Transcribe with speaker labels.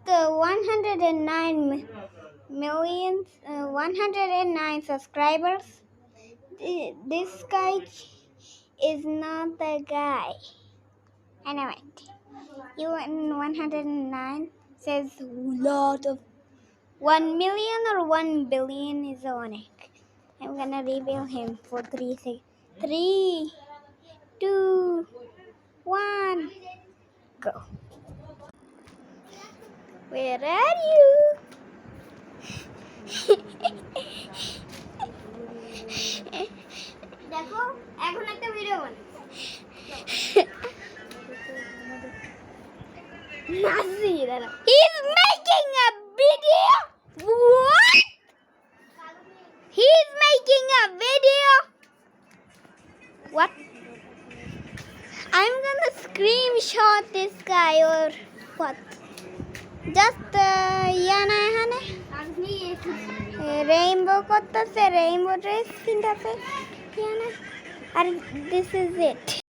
Speaker 1: 109 subscribers. This guy is not the guy. Anyway, you 109 says lot of 1 million or 1 billion is Onik. I'm gonna reveal him for 3 seconds. 3, 2, 1, go. Where are you? দেখো এখন একটা video বানাই He's making a video. What? He's making a video. What? I'm gonna screenshot this guy or what? Just Yana Hane. Rainbow kottase, rainbow dress pindase. Yana. And this is it.